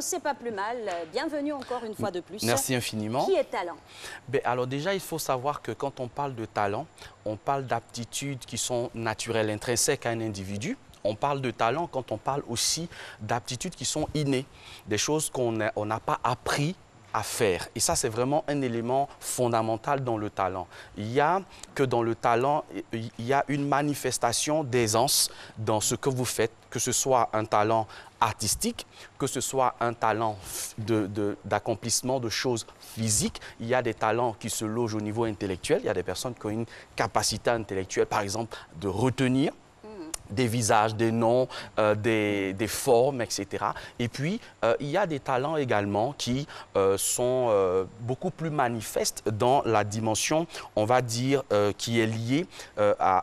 C'est pas plus mal. Bienvenue encore une fois de plus. Merci infiniment. Qui est talent? Alors déjà, il faut savoir que quand on parle de talent, on parle d'aptitudes qui sont naturelles, intrinsèques à un individu. On parle de talent quand on parle aussi d'aptitudes qui sont innées, des choses qu'on n'a pas appris à faire. Et ça, c'est vraiment un élément fondamental dans le talent. Il y a que dans le talent, il y a une manifestation d'aisance dans ce que vous faites, que ce soit un talent artistique, que ce soit un talent d'accomplissement de choses physiques. Il y a des talents qui se logent au niveau intellectuel. Il y a des personnes qui ont une capacité intellectuelle, par exemple, de retenir des visages, des noms, des formes, etc. Et puis, il y a des talents également qui sont beaucoup plus manifestes dans la dimension, on va dire, qui est liée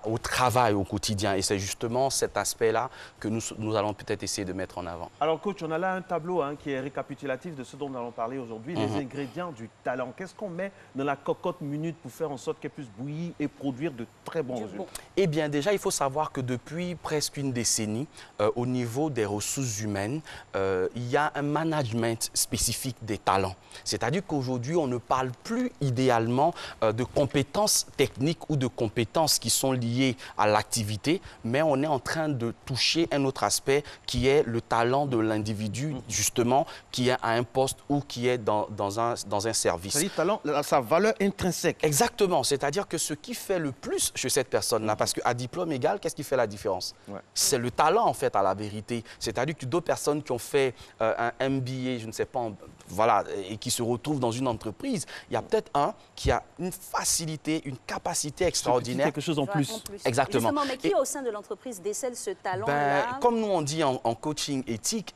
au travail au quotidien. Et c'est justement cet aspect-là que nous allons peut-être essayer de mettre en avant. Alors, coach, on a là un tableau qui est récapitulatif de ce dont nous allons parler aujourd'hui, les ingrédients du talent. Qu'est-ce qu'on met dans la cocotte minute pour faire en sorte qu'elle puisse bouillir et produire de très bons résultats? Eh bien, déjà, il faut savoir que depuis presque une décennie, au niveau des ressources humaines, il y a un management spécifique des talents. C'est-à-dire qu'aujourd'hui, on ne parle plus idéalement de compétences techniques ou de compétences qui sont liées à l'activité, mais on est en train de toucher un autre aspect qui est le talent de l'individu, justement, qui est à un poste ou qui est dans un service. C'est-à-dire talent, sa valeur intrinsèque. Exactement. C'est-à-dire que ce qui fait le plus chez cette personne-là, parce qu'à diplôme égal, qu'est-ce qui fait la différence? C'est le talent, en fait, à la vérité. C'est-à-dire que d'autres personnes qui ont fait un MBA, je ne sais pas, voilà, et qui se retrouvent dans une entreprise, il y a peut-être un qui a une facilité, une capacité extraordinaire. Quelque chose en plus. Exactement. Justement, mais qui au sein de l'entreprise décèle ce talent-là? Comme nous on dit en coaching éthique,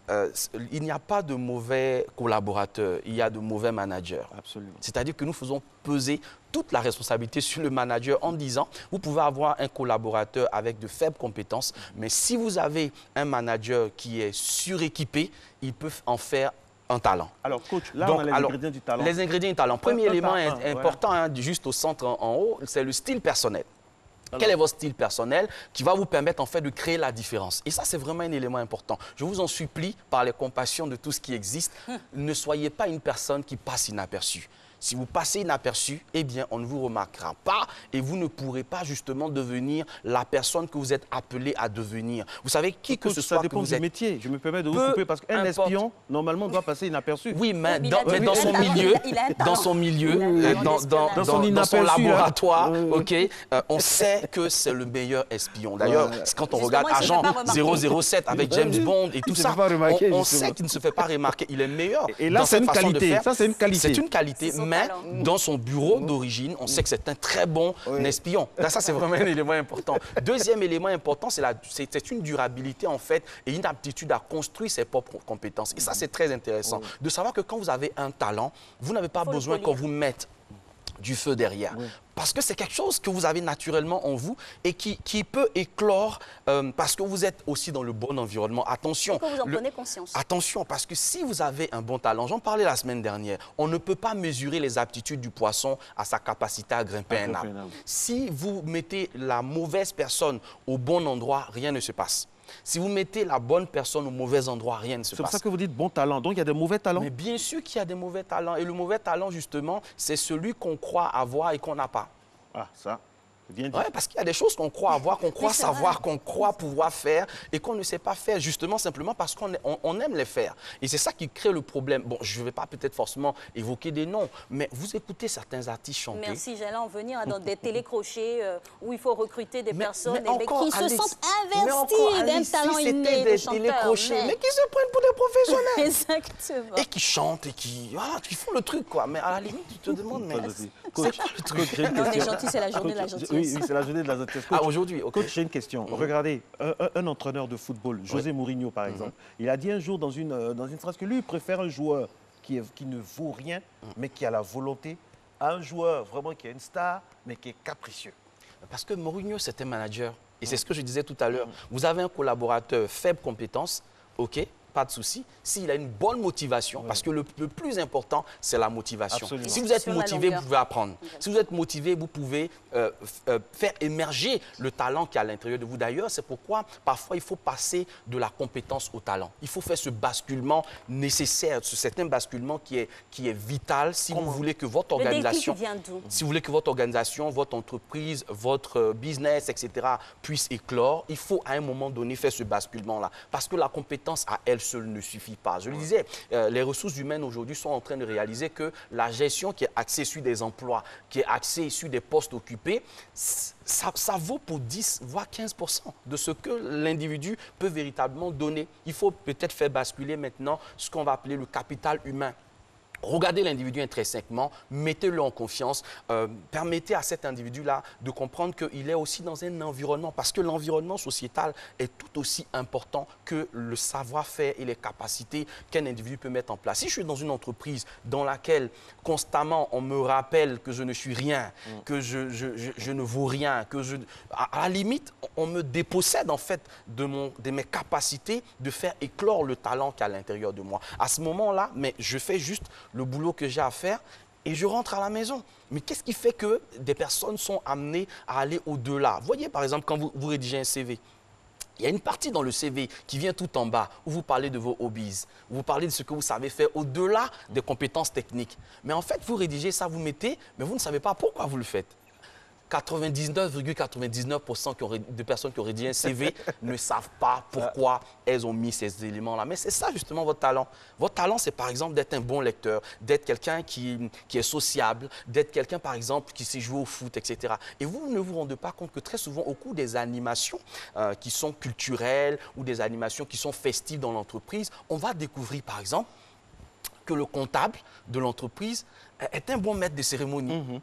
il n'y a pas de mauvais collaborateurs, il y a de mauvais managers. Absolument. C'est-à-dire que nous faisons peser toute la responsabilité sur le manager en disant, vous pouvez avoir un collaborateur avec de faibles compétences, mais si vous avez un manager qui est suréquipé, il peut en faire un talent. Alors, coach, là, on a les ingrédients du talent. Les ingrédients du talent. Premier élément important, juste au centre en haut, c'est le style personnel. Alors, quel est votre style personnel qui va vous permettre en fait de créer la différence? Et ça, c'est vraiment un élément important. Je vous en supplie, par les compassions de tout ce qui existe, ne soyez pas une personne qui passe inaperçue. Si vous passez inaperçu, eh bien, on ne vous remarquera pas et vous ne pourrez pas justement devenir la personne que vous êtes appelé à devenir. Vous savez, qui que ce soit ça dépend du métier. Je me permets de vous couper parce qu'un espion, normalement, doit passer inaperçu. Oui, mais dans son milieu, dans son laboratoire, on sait que c'est le meilleur espion. D'ailleurs, quand on regarde Agent 007 avec James Bond et tout ça, on sait qu'il ne se fait pas remarquer. Il est meilleur. Et là, c'est une qualité. Ça, c'est une qualité. C'est une qualité. Mais dans son bureau d'origine, on sait que c'est un très bon espion. Là, ça, c'est vraiment un élément important. Deuxième élément important, c'est une durabilité, en fait, et une aptitude à construire ses propres compétences. Et ça, c'est très intéressant. De savoir que quand vous avez un talent, vous n'avez pas besoin qu'on vous mette du feu derrière. Parce que c'est quelque chose que vous avez naturellement en vous et qui peut éclore parce que vous êtes aussi dans le bon environnement. Attention. Que vous en prenez conscience. Attention, parce que si vous avez un bon talent, j'en parlais la semaine dernière, on ne peut pas mesurer les aptitudes du poisson à sa capacité à grimper un arbre. Si vous mettez la mauvaise personne au bon endroit, rien ne se passe. Si vous mettez la bonne personne au mauvais endroit, rien ne se passe. C'est pour ça que vous dites bon talent. Donc, il y a des mauvais talents? Mais bien sûr qu'il y a des mauvais talents. Et le mauvais talent, justement, c'est celui qu'on croit avoir et qu'on n'a pas. Ah, ça, bien dit. Oui, parce qu'il y a des choses qu'on croit avoir, qu'on croit savoir, qu'on croit pouvoir faire et qu'on ne sait pas faire, justement, simplement parce qu'on aime les faire. Et c'est ça qui crée le problème. Bon, je ne vais pas peut-être forcément évoquer des noms, mais vous écoutez certains artistes chanter. Merci, j'allais en venir dans des télécrochets où il faut recruter des personnes qui se sentent investies d'un talent inné de chanteur. Mais qui se prennent pour des professionnels. Exactement. Et qui chantent et qui font le truc, quoi. Mais à la limite, tu te demandes, mais c'est quoi le truc? Non, on est gentil, c'est la journée de la gentillesse. Oui, c'est la journée de la gentillesse. Ah, aujourd'hui, Coach, j'ai une question. Regardez, un entraîneur de football, José Mourinho, par exemple, il a dit un jour dans une phrase que lui, il préfère un joueur qui ne vaut rien, mais qui a la volonté, à un joueur vraiment qui est une star, mais qui est capricieux. Parce que Mourinho, c'est un manager. Et c'est ce que je disais tout à l'heure. Vous avez un collaborateur faible compétence, OK, pas de souci. S'il a une bonne motivation, parce que le plus important, c'est la motivation. Absolument. Si vous êtes motivé, vous pouvez apprendre. Si vous êtes motivé, vous pouvez faire émerger le talent qui est à l'intérieur de vous. D'ailleurs, c'est pourquoi parfois il faut passer de la compétence au talent. Il faut faire ce basculement nécessaire, ce certain basculement qui est vital si vous voulez que votre organisation, si vous voulez que votre organisation, votre entreprise, votre business, etc. puisse éclore. Il faut à un moment donné faire ce basculement-là, parce que la compétence à elle seule ne suffit pas. Je le disais, les ressources humaines aujourd'hui sont en train de réaliser que la gestion qui est axée sur des emplois, qui est axée sur des postes occupés, ça vaut pour 10 voire 15% de ce que l'individu peut véritablement donner. Il faut peut-être faire basculer maintenant ce qu'on va appeler le capital humain. Regardez l'individu intrinsèquement, mettez-le en confiance, permettez à cet individu-là de comprendre qu'il est aussi dans un environnement, parce que l'environnement sociétal est tout aussi important que le savoir-faire et les capacités qu'un individu peut mettre en place. Si je suis dans une entreprise dans laquelle constamment on me rappelle que je ne suis rien, que je ne vaux rien, à la limite, on me dépossède en fait de mes capacités de faire éclore le talent qui est à l'intérieur de moi. À ce moment-là, mais je fais juste le boulot que j'ai à faire et je rentre à la maison. Mais qu'est-ce qui fait que des personnes sont amenées à aller au-delà? Voyez par exemple quand vous rédigez un CV, il y a une partie dans le CV qui vient tout en bas où vous parlez de vos hobbies, où vous parlez de ce que vous savez faire au-delà des compétences techniques. Mais en fait, vous rédigez ça, vous mettez, mais vous ne savez pas pourquoi vous le faites. 99,99% de personnes qui ont rédigé un CV ne savent pas pourquoi elles ont mis ces éléments-là. Mais c'est ça justement votre talent. Votre talent, c'est par exemple d'être un bon lecteur, d'être quelqu'un qui est sociable, d'être quelqu'un par exemple qui sait jouer au foot, etc. Et vous ne vous rendez pas compte que très souvent au cours des animations qui sont culturelles ou des animations qui sont festives dans l'entreprise, on va découvrir par exemple que le comptable de l'entreprise est un bon maître de cérémonie.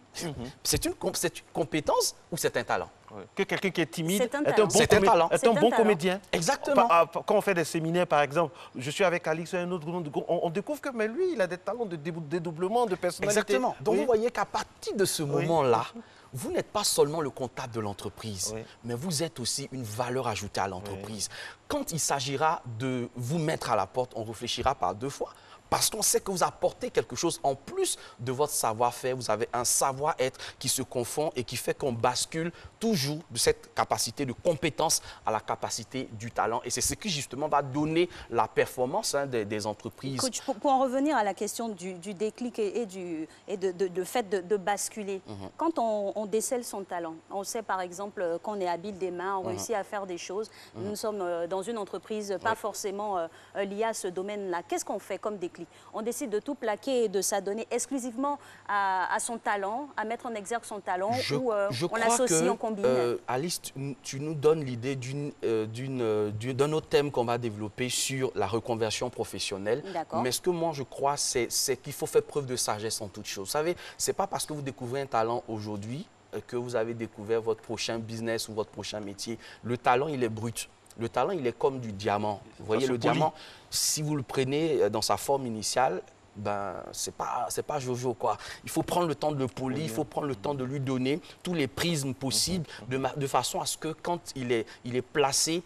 C'est une compétence ou c'est un talent? Que quelqu'un qui est timide est un bon comédien. Exactement. Quand on fait des séminaires, par exemple, je suis avec Alix, un autre groupe, on découvre que mais lui, il a des talents de dédoublement, de personnalité. Exactement. Donc vous voyez qu'à partir de ce moment-là, vous n'êtes pas seulement le comptable de l'entreprise, mais vous êtes aussi une valeur ajoutée à l'entreprise. Quand il s'agira de vous mettre à la porte, on réfléchira par deux fois. Parce qu'on sait que vous apportez quelque chose en plus de votre savoir-faire. Vous avez un savoir-être qui se confond et qui fait qu'on bascule toujours de cette capacité de compétence à la capacité du talent. Et c'est ce qui justement va donner la performance des entreprises. Coach, pour en revenir à la question du déclic et de fait de basculer, quand on décèle son talent, on sait par exemple qu'on est habile des mains, on réussit à faire des choses. Nous sommes dans une entreprise pas forcément liée à ce domaine-là. Qu'est-ce qu'on fait comme déclic? On décide de tout plaquer et de s'adonner exclusivement à son talent, à mettre en exergue son talent, ou on associe, on combine. Alice, tu nous donnes l'idée d'un autre thème qu'on va développer sur la reconversion professionnelle. Mais ce que moi je crois, c'est qu'il faut faire preuve de sagesse en toute chose. Vous savez, ce n'est pas parce que vous découvrez un talent aujourd'hui que vous avez découvert votre prochain business ou votre prochain métier. Le talent, il est brut. Le talent, il est comme du diamant. Vous voyez, le diamant, si vous le prenez dans sa forme initiale, ben, c'est pas jojo, quoi. Il faut prendre le temps de le polir, il faut prendre le temps de lui donner tous les prismes de façon à ce que quand il est placé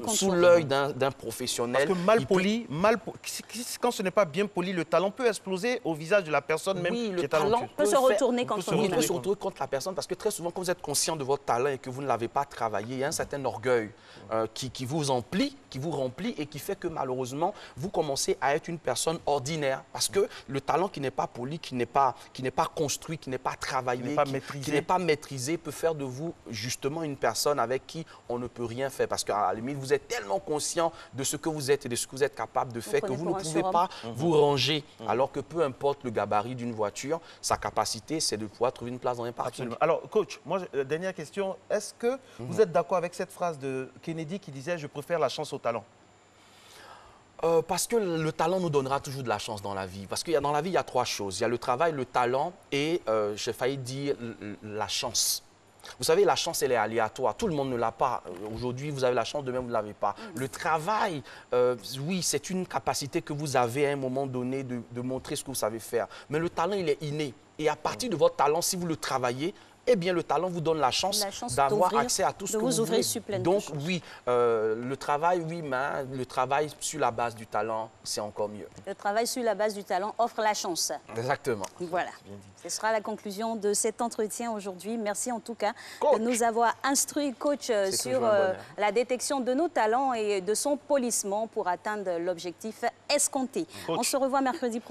sous l'œil d'un professionnel... Parce que quand ce n'est pas bien poli, le talent peut exploser au visage de la personne même qui est talentueuse. Le talent peut se retourner contre lui. Il peut se retourner contre la personne parce que très souvent, quand vous êtes conscient de votre talent et que vous ne l'avez pas travaillé, il y a un certain orgueil qui vous emplit, qui vous remplit et qui fait que malheureusement, vous commencez à être une personne ordinaire. Parce que le talent qui n'est pas poli, qui n'est pas construit, qui n'est pas travaillé, qui n'est pas maîtrisé, peut faire de vous justement une personne avec qui on ne peut rien faire. Parce qu'à la limite, vous êtes tellement conscient de ce que vous êtes et de ce que vous êtes capable de faire que vous ne pouvez pas vous ranger. Alors que peu importe le gabarit d'une voiture, sa capacité, c'est de pouvoir trouver une place dans un parking. Absolument. Alors, coach, moi, dernière question. Est-ce que vous êtes d'accord avec cette phrase de Kennedy qui disait « Je préfère la chance au talent » ? Parce que le talent nous donnera toujours de la chance dans la vie. Parce que dans la vie, il y a trois choses. Il y a le travail, le talent et, j'ai failli dire, la chance. Vous savez, la chance, elle est aléatoire. Tout le monde ne l'a pas. Aujourd'hui, vous avez la chance, demain, vous ne l'avez pas. Le travail, oui, c'est une capacité que vous avez à un moment donné de montrer ce que vous savez faire. Mais le talent, il est inné. Et à partir de votre talent, si vous le travaillez, eh bien, le talent vous donne la chance d'avoir accès à tout ce que vous voulez. Donc, oui, le travail, oui, mais le travail sur la base du talent, c'est encore mieux. Le travail sur la base du talent offre la chance. Exactement. Voilà. Ce sera la conclusion de cet entretien aujourd'hui. Merci en tout cas de nous avoir instruit, coach, sur la détection de nos talents et de son polissement pour atteindre l'objectif escompté. On se revoit mercredi prochain.